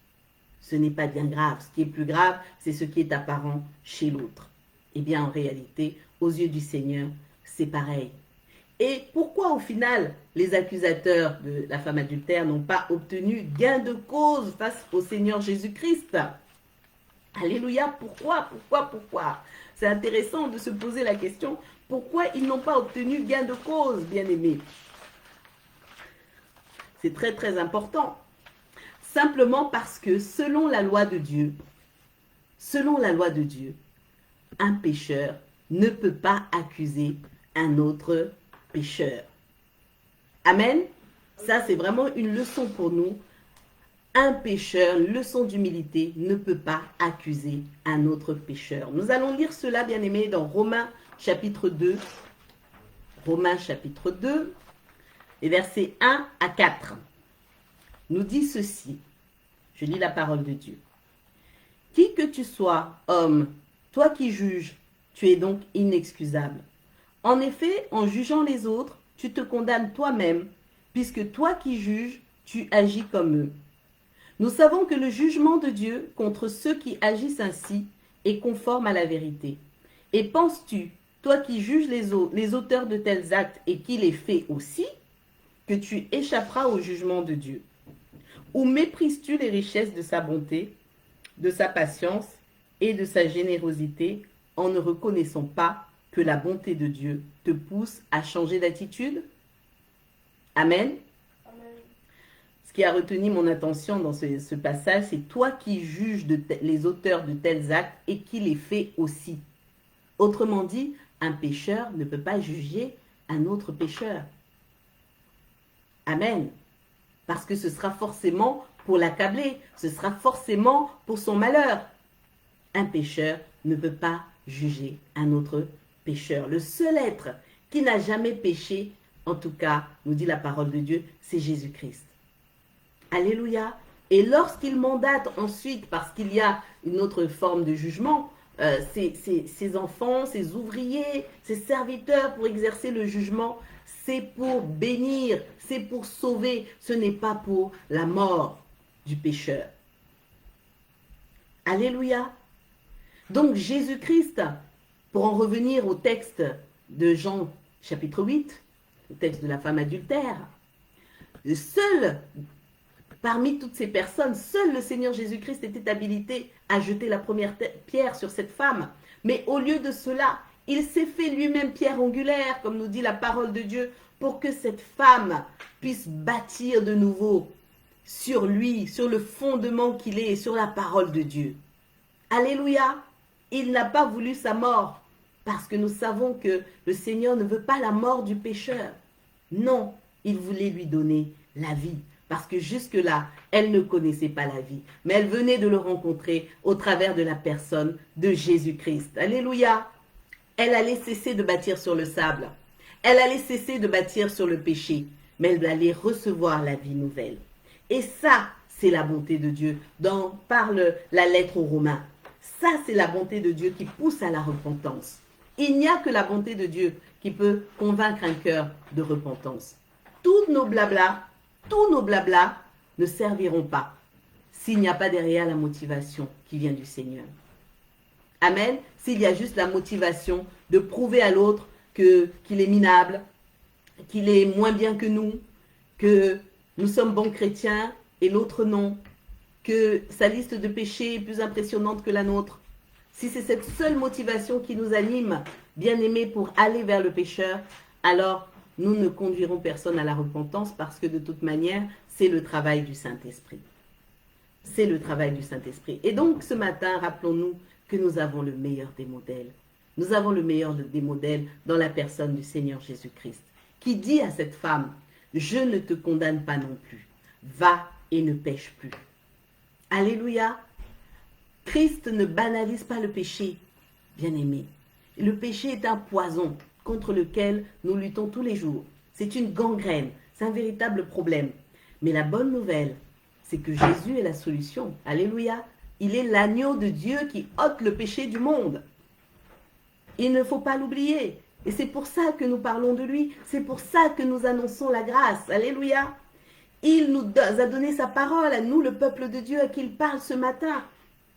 Speaker 1: Ce n'est pas bien grave. Ce qui est plus grave, c'est ce qui est apparent chez l'autre. Eh bien, en réalité, aux yeux du Seigneur, c'est pareil. Et pourquoi, au final, les accusateurs de la femme adultère n'ont pas obtenu gain de cause face au Seigneur Jésus-Christ? Alléluia, pourquoi? C'est intéressant de se poser la question, pourquoi ils n'ont pas obtenu gain de cause, bien-aimés? C'est très très important. Simplement parce que selon la loi de Dieu, un pécheur ne peut pas accuser un autre pécheur. Amen. Ça, c'est vraiment une leçon pour nous. Un pécheur, leçon d'humilité, ne peut pas accuser un autre pécheur. Nous allons lire cela, bien-aimés, dans Romains chapitre 2. Romains chapitre 2, et versets 1 à 4. Nous dit ceci. Je lis la parole de Dieu. Qui que tu sois, homme, toi qui juges, tu es donc inexcusable. En effet, en jugeant les autres, tu te condamnes toi-même, puisque toi qui juges, tu agis comme eux. Nous savons que le jugement de Dieu contre ceux qui agissent ainsi est conforme à la vérité. Et penses-tu, toi qui juges les auteurs de tels actes et qui les fais aussi, que tu échapperas au jugement de Dieu? Ou méprises-tu les richesses de sa bonté, de sa patience et de sa générosité en ne reconnaissant pas que la bonté de Dieu te pousse à changer d'attitude? Amen. Amen. Ce qui a retenu mon attention dans ce passage, c'est toi qui juges les auteurs de tels actes et qui les fais aussi. Autrement dit, un pécheur ne peut pas juger un autre pécheur. Amen. Parce que ce sera forcément pour l'accabler, ce sera forcément pour son malheur. Un pécheur ne peut pas juger un autre pécheur. Le seul être qui n'a jamais péché, en tout cas, nous dit la parole de Dieu, c'est Jésus-Christ. Alléluia. Et lorsqu'il mandate ensuite, parce qu'il y a une autre forme de jugement, ses enfants, ses ouvriers, ses serviteurs pour exercer le jugement, c'est pour bénir, c'est pour sauver, ce n'est pas pour la mort du pécheur. Alléluia. Donc Jésus-Christ, pour en revenir au texte de Jean chapitre 8, le texte de la femme adultère, seul, parmi toutes ces personnes, seul le Seigneur Jésus-Christ était habilité à jeter la première pierre sur cette femme. Mais au lieu de cela, Il s'est fait lui-même pierre angulaire, comme nous dit la parole de Dieu, pour que cette femme puisse bâtir de nouveau sur lui, sur le fondement qu'il est, sur la parole de Dieu. Alléluia. Il n'a pas voulu sa mort, parce que nous savons que le Seigneur ne veut pas la mort du pécheur. Non, il voulait lui donner la vie, parce que jusque-là, elle ne connaissait pas la vie, mais elle venait de le rencontrer au travers de la personne de Jésus-Christ. Alléluia. Elle allait cesser de bâtir sur le sable. Elle allait cesser de bâtir sur le péché, mais elle allait recevoir la vie nouvelle. Et ça, c'est la bonté de Dieu dont parle la lettre aux Romains. Ça, c'est la bonté de Dieu qui pousse à la repentance. Il n'y a que la bonté de Dieu qui peut convaincre un cœur de repentance. Tous nos blablas ne serviront pas s'il n'y a pas derrière la motivation qui vient du Seigneur. Amen. S'il y a juste la motivation de prouver à l'autre qu'il est minable, qu'il est moins bien que nous, que nous sommes bons chrétiens et l'autre non, que sa liste de péchés est plus impressionnante que la nôtre. Si c'est cette seule motivation qui nous anime, bien-aimés, pour aller vers le pécheur, alors nous ne conduirons personne à la repentance parce que de toute manière, c'est le travail du Saint-Esprit. C'est le travail du Saint-Esprit. Et donc ce matin, rappelons-nous que nous avons le meilleur des modèles. Nous avons le meilleur des modèles dans la personne du Seigneur Jésus-Christ, qui dit à cette femme, « Je ne te condamne pas non plus. Va et ne pêche plus. » Alléluia. Christ ne banalise pas le péché, bien-aimé. Le péché est un poison contre lequel nous luttons tous les jours. C'est une gangrène, c'est un véritable problème. Mais la bonne nouvelle, c'est que Jésus est la solution. Alléluia. Il est l'agneau de Dieu qui ôte le péché du monde. Il ne faut pas l'oublier. Et c'est pour ça que nous parlons de lui. C'est pour ça que nous annonçons la grâce. Alléluia. Il nous a donné sa parole à nous, le peuple de Dieu, à qui il parle ce matin.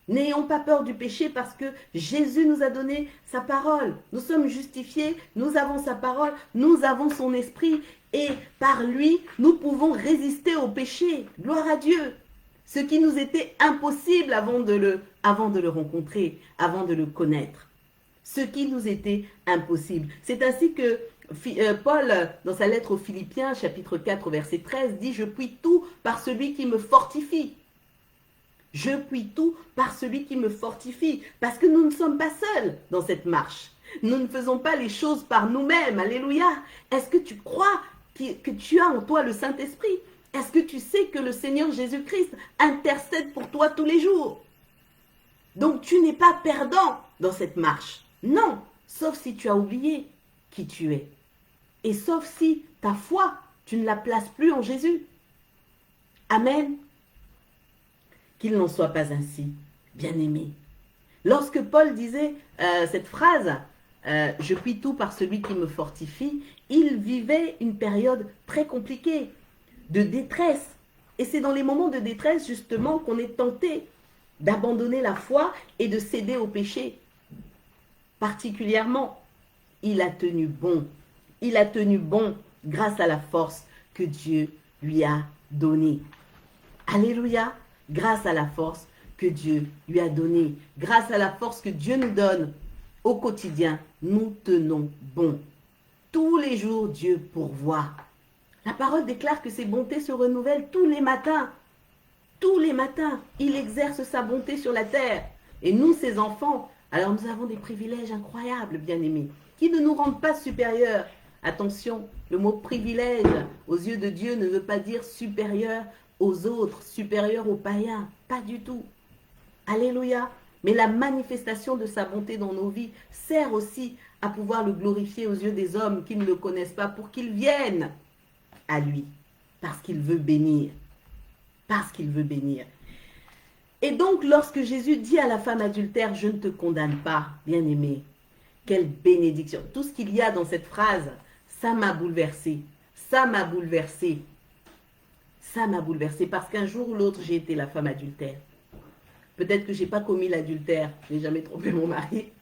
Speaker 1: N'ayons pas peur du péché parce que Jésus nous a donné sa parole. Nous sommes justifiés, nous avons sa parole, nous avons son esprit. Et par lui, nous pouvons résister au péché. Gloire à Dieu. Ce qui nous était impossible avant de le rencontrer, avant de le connaître. Ce qui nous était impossible. C'est ainsi que Paul, dans sa lettre aux Philippiens, chapitre 4, verset 13, dit « Je puis tout par celui qui me fortifie ». Je puis tout par celui qui me fortifie. Parce que nous ne sommes pas seuls dans cette marche. Nous ne faisons pas les choses par nous-mêmes. Alléluia. Est-ce que tu crois que tu as en toi le Saint-Esprit? Est-ce que tu sais que le Seigneur Jésus-Christ intercède pour toi tous les jours? Donc tu n'es pas perdant dans cette marche. Non, sauf si tu as oublié qui tu es. Et sauf si ta foi, tu ne la places plus en Jésus. Amen. Qu'il n'en soit pas ainsi, bien-aimé. Lorsque Paul disait cette phrase, je puis tout par celui qui me fortifie, il vivait une période très compliquée, de détresse. Et c'est dans les moments de détresse, justement, qu'on est tenté d'abandonner la foi et de céder au péché. Particulièrement, il a tenu bon. Il a tenu bon grâce à la force que Dieu lui a donnée. Alléluia. Grâce à la force que Dieu lui a donnée. Grâce à la force que Dieu nous donne au quotidien, nous tenons bon. Tous les jours, Dieu pourvoit. La parole déclare que ses bontés se renouvellent tous les matins. Tous les matins, il exerce sa bonté sur la terre. Et nous, ses enfants, alors nous avons des privilèges incroyables, bien-aimés, qui ne nous rendent pas supérieurs. Attention, le mot privilège aux yeux de Dieu ne veut pas dire supérieur aux autres, supérieur aux païens. Pas du tout. Alléluia. Mais la manifestation de sa bonté dans nos vies sert aussi à pouvoir le glorifier aux yeux des hommes qui ne le connaissent pas pour qu'ils viennent à lui. Parce qu'il veut bénir. Parce qu'il veut bénir. Et donc, lorsque Jésus dit à la femme adultère, je ne te condamne pas, bien-aimée, quelle bénédiction. Tout ce qu'il y a dans cette phrase, ça m'a bouleversée. Ça m'a bouleversée. Ça m'a bouleversée parce qu'un jour ou l'autre, j'ai été la femme adultère. Peut-être que je n'ai pas commis l'adultère. Je n'ai jamais trompé mon mari.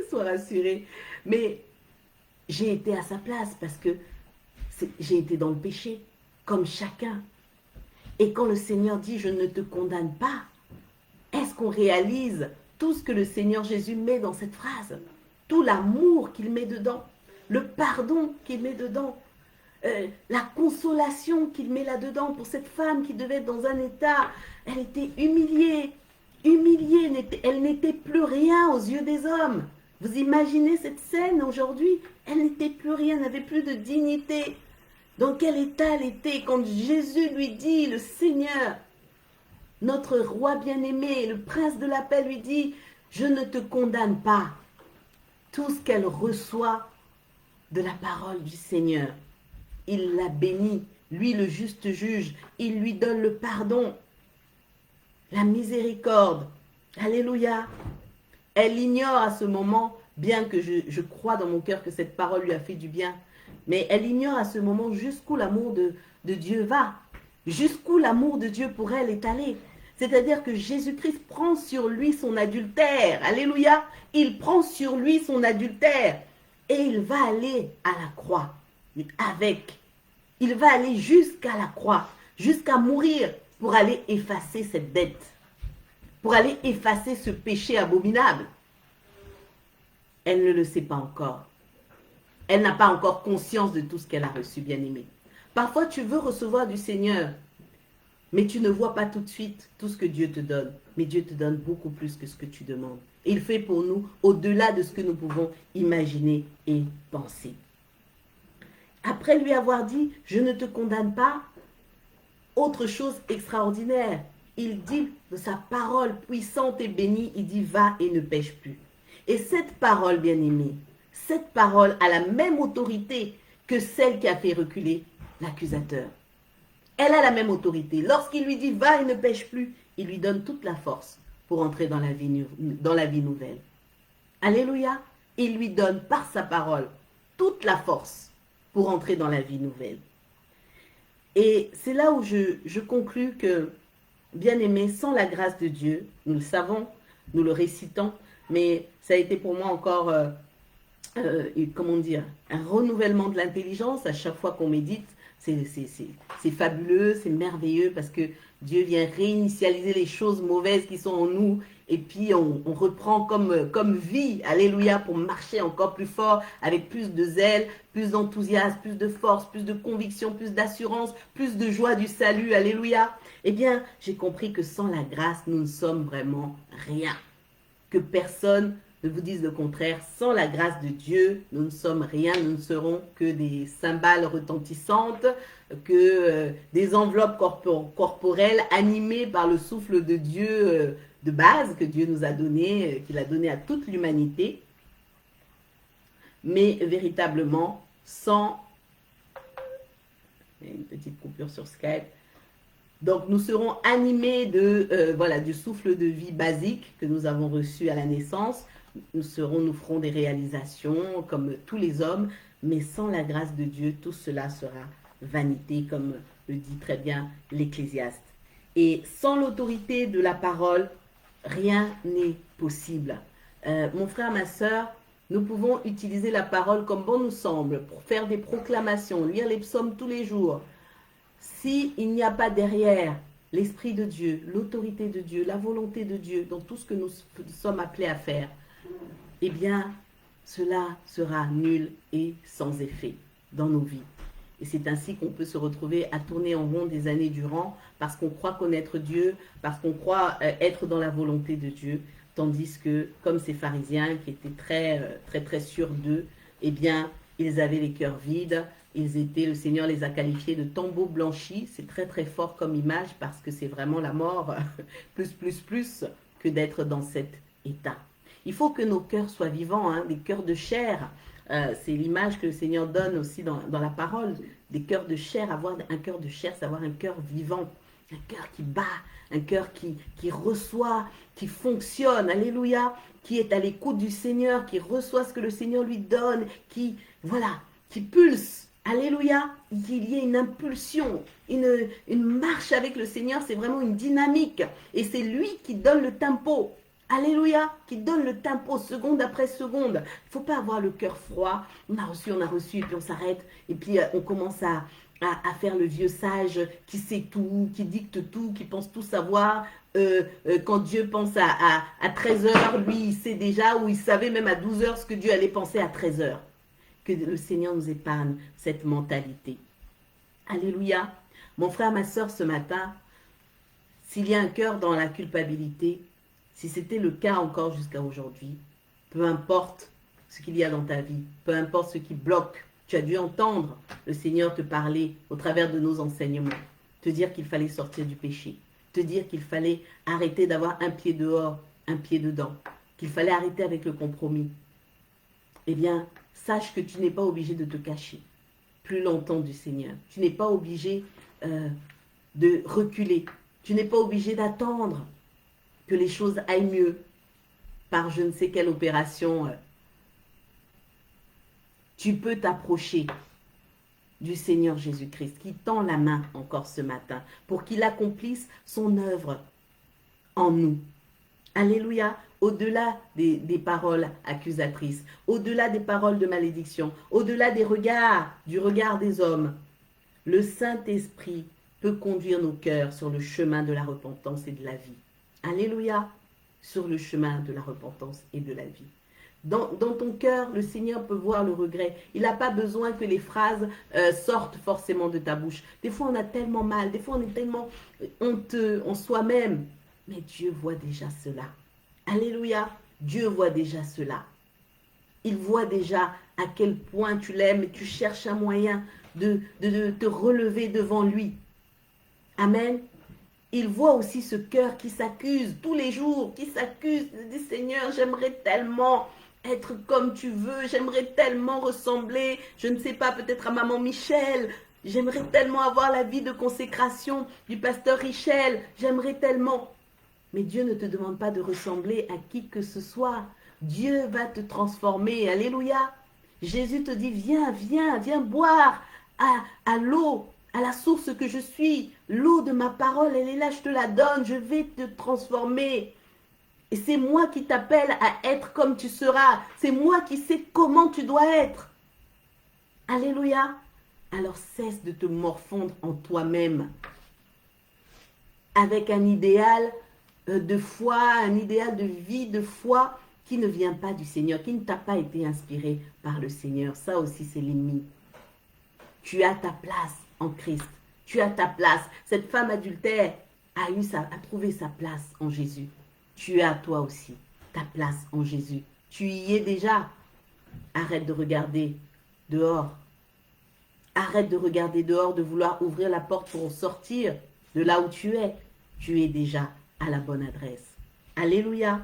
Speaker 1: Sois rassuré. Mais j'ai été à sa place parce que j'ai été dans le péché, comme chacun. Et quand le Seigneur dit, je ne te condamne pas, est-ce qu'on réalise tout ce que le Seigneur Jésus met dans cette phrase? tout l'amour qu'il met dedans, le pardon qu'il met dedans, la consolation qu'il met là-dedans pour cette femme qui devait être dans un état, elle était humiliée, elle n'était plus rien aux yeux des hommes. Vous imaginez cette scène aujourd'hui? Elle n'était plus rien, elle n'avait plus de dignité. Dans quel état elle était quand Jésus lui dit, le Seigneur, notre roi bien-aimé, le prince de la paix lui dit, je ne te condamne pas. Tout ce qu'elle reçoit de la parole du Seigneur, il la bénit. Lui, le juste juge, il lui donne le pardon, la miséricorde. Alléluia. Elle ignore à ce moment, bien que je crois dans mon cœur que cette parole lui a fait du bien, mais elle ignore à ce moment jusqu'où l'amour de Dieu va, jusqu'où l'amour de Dieu pour elle est allé. C'est-à-dire que Jésus-Christ prend sur lui son adultère. Alléluia. Il prend sur lui son adultère et il va aller à la croix avec. Il va aller jusqu'à la croix, jusqu'à mourir pour aller effacer cette dette, pour aller effacer ce péché abominable. Elle ne le sait pas encore. Elle n'a pas encore conscience de tout ce qu'elle a reçu, bien-aimée. Parfois, tu veux recevoir du Seigneur, mais tu ne vois pas tout de suite tout ce que Dieu te donne. Mais Dieu te donne beaucoup plus que ce que tu demandes. Et il fait pour nous au-delà de ce que nous pouvons imaginer et penser. Après lui avoir dit, je ne te condamne pas, autre chose extraordinaire, il dit de sa parole puissante et bénie, il dit, va et ne pêche plus. Et cette parole, bien-aimée, cette parole a la même autorité que celle qui a fait reculer l'accusateur. Elle a la même autorité. Lorsqu'il lui dit, va et ne pêche plus, il lui donne toute la force pour entrer dans la vie nouvelle. Alléluia. Il lui donne par sa parole toute la force pour entrer dans la vie nouvelle. Et c'est là où je conclus que, bien-aimé, sans la grâce de Dieu, nous le savons, nous le récitons, mais ça a été pour moi encore, comment dire, un renouvellement de l'intelligence à chaque fois qu'on médite. C'est fabuleux, c'est merveilleux parce que Dieu vient réinitialiser les choses mauvaises qui sont en nous et puis on reprend comme vie, alléluia, pour marcher encore plus fort, avec plus de zèle, plus d'enthousiasme, plus de force, plus de conviction, plus d'assurance, plus de joie du salut, alléluia. Eh bien, j'ai compris que sans la grâce, nous ne sommes vraiment rien. Que personne ne vous dise le contraire, sans la grâce de Dieu, nous ne sommes rien, nous ne serons que des cymbales retentissantes, que des enveloppes corporelles animées par le souffle de Dieu de base que Dieu nous a donné, qu'il a donné à toute l'humanité, mais véritablement sans... Il y a une petite coupure sur Skype. Donc, nous serons animés du souffle de vie basique que nous avons reçu à la naissance. Nous ferons des réalisations comme tous les hommes, mais sans la grâce de Dieu, tout cela sera vanité, comme le dit très bien l'Ecclésiaste. Et sans l'autorité de la parole, rien n'est possible. Mon frère, ma sœur, nous pouvons utiliser la parole comme bon nous semble pour faire des proclamations, lire les psaumes tous les jours. S'il n'y a pas derrière l'Esprit de Dieu, l'autorité de Dieu, la volonté de Dieu dans tout ce que nous sommes appelés à faire, eh bien, cela sera nul et sans effet dans nos vies. Et c'est ainsi qu'on peut se retrouver à tourner en rond des années durant parce qu'on croit connaître Dieu, parce qu'on croit être dans la volonté de Dieu, tandis que, comme ces pharisiens qui étaient très sûrs d'eux, eh bien, ils avaient les cœurs vides. Le Seigneur les a qualifiés de tombeaux blanchis. C'est très fort comme image parce que c'est vraiment la mort plus que d'être dans cet état. Il faut que nos cœurs soient vivants, des cœurs de chair. C'est l'image que le Seigneur donne aussi dans la parole. Des cœurs de chair, avoir un cœur de chair, c'est avoir un cœur vivant, un cœur qui bat, un cœur qui reçoit, qui fonctionne, alléluia, qui est à l'écoute du Seigneur, qui reçoit ce que le Seigneur lui donne, qui pulse. Alléluia, qu'il y ait une impulsion, une marche avec le Seigneur, c'est vraiment une dynamique. Et c'est lui qui donne le tempo. Alléluia, qui donne le tempo seconde après seconde. Il ne faut pas avoir le cœur froid. On a reçu, et puis on s'arrête. Et puis on commence à à faire le vieux sage qui sait tout, qui dicte tout, qui pense tout savoir. Quand Dieu pense à 13 heures, lui, il sait déjà, ou il savait même à 12 heures ce que Dieu allait penser à 13 heures. Que le Seigneur nous épargne cette mentalité. Alléluia. Mon frère, ma soeur, ce matin, s'il y a un cœur dans la culpabilité, si c'était le cas encore jusqu'à aujourd'hui, peu importe ce qu'il y a dans ta vie, peu importe ce qui bloque, tu as dû entendre le Seigneur te parler au travers de nos enseignements, te dire qu'il fallait sortir du péché, te dire qu'il fallait arrêter d'avoir un pied dehors, un pied dedans, qu'il fallait arrêter avec le compromis. Eh bien, sache que tu n'es pas obligé de te cacher plus longtemps du Seigneur. Tu n'es pas obligé de reculer. Tu n'es pas obligé d'attendre que les choses aillent mieux par je ne sais quelle opération. Tu peux t'approcher du Seigneur Jésus-Christ qui tend la main encore ce matin pour qu'il accomplisse son œuvre en nous. Alléluia. Au-delà des paroles accusatrices, au-delà des paroles de malédiction, au-delà des regards, du regard des hommes, le Saint-Esprit peut conduire nos cœurs sur le chemin de la repentance et de la vie. Alléluia. Sur le chemin de la repentance et de la vie. Dans ton cœur, le Seigneur peut voir le regret. Il n'a pas besoin que les phrases sortent forcément de ta bouche. Des fois, on a tellement mal. Des fois, on est tellement honteux en soi-même. Mais Dieu voit déjà cela. Alléluia. Dieu voit déjà cela. Il voit déjà à quel point tu l'aimes et tu cherches un moyen de te relever devant lui. Amen. Il voit aussi ce cœur qui s'accuse tous les jours, qui s'accuse, dit Seigneur, j'aimerais tellement être comme tu veux, j'aimerais tellement ressembler, je ne sais pas, peut-être à maman Michel, j'aimerais tellement avoir la vie de consécration du pasteur Richel, j'aimerais tellement. Mais Dieu ne te demande pas de ressembler à qui que ce soit. Dieu va te transformer. Alléluia. Jésus te dit, viens, viens, viens boire à l'eau, à la source que je suis. L'eau de ma parole, elle est là, je te la donne. Je vais te transformer. Et c'est moi qui t'appelle à être comme tu seras. C'est moi qui sais comment tu dois être. Alléluia. Alors cesse de te morfondre en toi-même avec un idéal de foi, un idéal de vie, de foi qui ne vient pas du Seigneur, qui ne t'a pas été inspiré par le Seigneur. Ça aussi, c'est l'ennemi. Tu as ta place en Christ. Tu as ta place. Cette femme adultère a trouvé sa place en Jésus. Tu as toi aussi ta place en Jésus. Tu y es déjà. Arrête de regarder dehors. Arrête de regarder dehors, de vouloir ouvrir la porte pour sortir de là où tu es. Tu es déjà à la bonne adresse. Alléluia.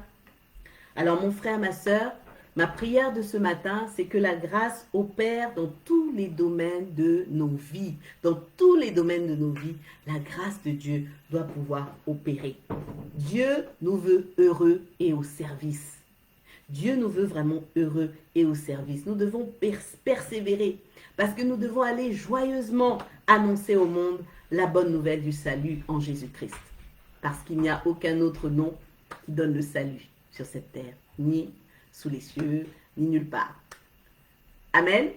Speaker 1: Alors mon frère, ma soeur, ma prière de ce matin, c'est que la grâce opère dans tous les domaines de nos vies. Dans tous les domaines de nos vies, la grâce de Dieu doit pouvoir opérer. Dieu nous veut heureux et au service. Dieu nous veut vraiment heureux et au service. Nous devons persévérer parce que nous devons aller joyeusement annoncer au monde la bonne nouvelle du salut en Jésus-Christ. Parce qu'il n'y a aucun autre nom qui donne le salut sur cette terre, ni sous les cieux, ni nulle part. Amen.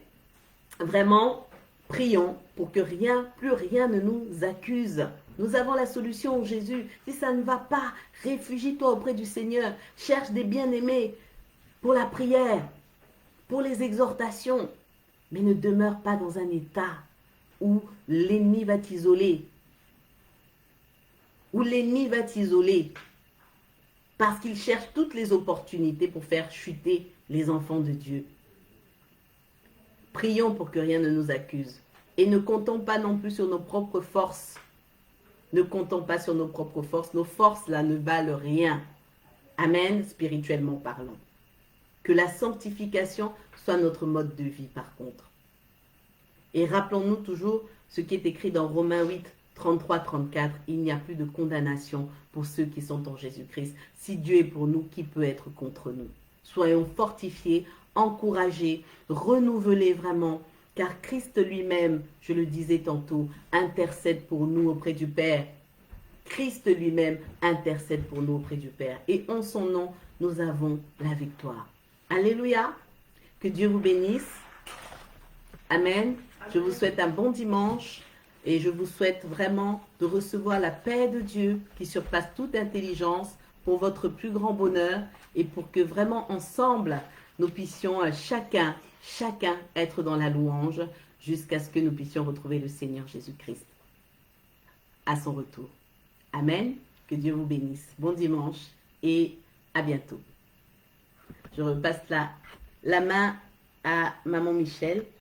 Speaker 1: Vraiment, prions pour que plus rien ne nous accuse. Nous avons la solution en Jésus. Si ça ne va pas, réfugie-toi auprès du Seigneur. Cherche des bien-aimés pour la prière, pour les exhortations. Mais ne demeure pas dans un état où l'ennemi va t'isoler. Où l'ennemi va t'isoler. Parce qu'il cherche toutes les opportunités pour faire chuter les enfants de Dieu. Prions pour que rien ne nous accuse. Et ne comptons pas non plus sur nos propres forces. Ne comptons pas sur nos propres forces. Nos forces là ne valent rien. Amen, spirituellement parlant. Que la sanctification soit notre mode de vie par contre. Et rappelons-nous toujours ce qui est écrit dans Romains 8, 33-34. Il n'y a plus de condamnation pour ceux qui sont en Jésus-Christ. Si Dieu est pour nous, qui peut être contre nous? Soyons fortifiés, encouragés, renouvelés vraiment. Car Christ lui-même, je le disais tantôt, intercède pour nous auprès du Père. Christ lui-même intercède pour nous auprès du Père. Et en son nom, nous avons la victoire. Alléluia. Que Dieu vous bénisse. Amen. Je vous souhaite un bon dimanche, Et je vous souhaite vraiment de recevoir la paix de Dieu qui surpasse toute intelligence pour votre plus grand bonheur et pour que vraiment ensemble, nous puissions chacun être dans la louange jusqu'à ce que nous puissions retrouver le Seigneur Jésus-Christ à son retour. Amen. Que Dieu vous bénisse. Bon dimanche et à bientôt. Je repasse la main à Maman Michel.